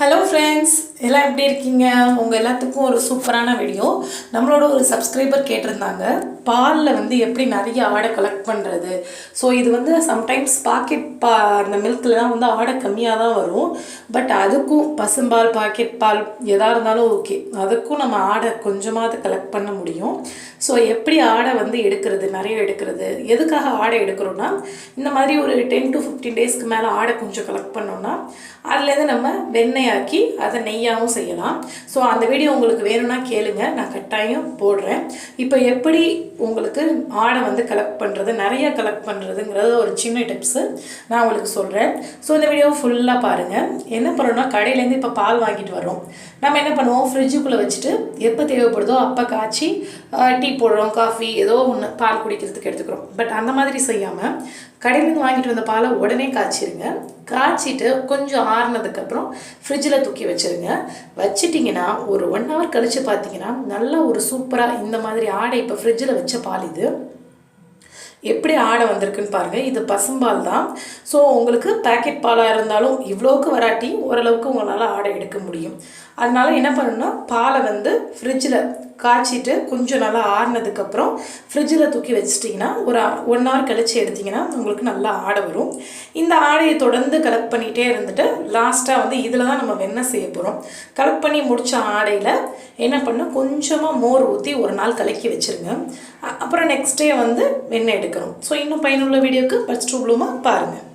Hello friends, எல்லாம் எப்படி இருக்கீங்க? உங்கள் எல்லாத்துக்கும் ஒரு சூப்பரான வீடியோ. நம்மளோட ஒரு சப்ஸ்கிரைபர் கேட்டிருந்தாங்க, பாலில் வந்து எப்படி நிறைய ஆடை கலெக்ட் பண்ணுறது. ஸோ இது வந்து சம்டைம்ஸ் பாக்கெட் அந்த மில்க்லாம் வந்து ஆடை கம்மியாக தான் வரும். பட் அதுக்கும் பசும்பால், பாக்கெட் பால் எதாக இருந்தாலும் ஓகே, அதுக்கும் நம்ம ஆடை கொஞ்சமாவது கலெக்ட் பண்ண முடியும். ஸோ எப்படி ஆடை வந்து எடுக்கிறது, நிறைய எடுக்கிறது, எதுக்காக ஆடை எடுக்கிறோன்னா, இந்த மாதிரி ஒரு 10 to 15 டேஸ்க்கு மேலே ஆடை கொஞ்சம் கலெக்ட் பண்ணோன்னா அதுலேருந்து நம்ம வெண்ணெயாக்கி அதை நெய்யாகவும் செய்யலாம். ஸோ அந்த வீடியோ உங்களுக்கு வேணும்னா கேளுங்க, நான் கட்டாயம் போடுறேன். இப்போ எப்படி உங்களுக்கு ஆடை வந்து கலெக்ட் பண்ணுறது, நிறைய கலெக்ட் பண்ணுறதுங்கிறது ஒரு சின்ன டிப்ஸு நான் உங்களுக்கு சொல்கிறேன். ஸோ இந்த வீடியோ ஃபுல்லாக பாருங்கள். என்ன பண்ணணும்னா, கடையிலேருந்து இப்போ பால் வாங்கிட்டு வரோம். நம்ம என்ன பண்ணுவோம், ஃப்ரிட்ஜுக்குள்ளே வச்சுட்டு எப்போ தேவைப்படுதோ அப்போ காய்ச்சி டீ போடுறோம், காஃபி ஏதோ ஒன்று பால் குடிக்கிறதுக்கு எடுத்துக்கிறோம். பட் அந்த மாதிரி செய்யாமல் கடையிலேருந்து வாங்கிட்டு வந்த பாலை உடனே காய்ச்சிருங்க. காய்ச்சிட்டு கொஞ்சம் ஆறுனதுக்கப்புறம் ஃப்ரிட்ஜில் தூக்கி வச்சுருங்க. வச்சிட்டிங்கன்னா ஒரு 1 hour கழித்து பார்த்தீங்கன்னா நல்லா ஒரு சூப்பராக இந்த மாதிரி ஆடை, இப்போ ஃப்ரிட்ஜில் வச்ச பால் இது எப்படி ஆடை வந்திருக்குன்னு பாருங்கள். இது பசும்பால் தான். ஸோ உங்களுக்கு பேக்கெட் பாலாக இருந்தாலும் இவ்வளோக்கு வராட்டி ஓரளவுக்கு உங்களால் ஆடை எடுக்க முடியும். அதனால என்ன பண்ணணும்னா, பாலை வந்து ஃப்ரிட்ஜில் காய்ச்சிட்டு கொஞ்சம் நல்லா ஆறுனதுக்கப்புறம் ஃப்ரிட்ஜில் தூக்கி வச்சிட்டிங்கன்னா ஒரு 1 hour கழித்து எடுத்திங்கன்னா உங்களுக்கு நல்லா ஆடை வரும். இந்த ஆடையை தொடர்ந்து கலெக்ட் பண்ணிகிட்டே இருந்துட்டு லாஸ்ட்டாக வந்து இதில் தான் நம்ம வெண்ணெய் செய்ய போகிறோம். கலெக்ட் பண்ணி முடித்த ஆடையில் என்ன பண்ணணும், கொஞ்சமாக மோர் ஊற்றி ஒரு நாள் கலக்கி வச்சுருங்க. அப்புறம் நெக்ஸ்ட் டே வந்து வெண்ணெய் எடுக்கணும். ஸோ இன்னும் பயனுள்ள வீடியோக்கு ஃபர்ஸ்ட் ப்ளூமாக பாருங்கள்.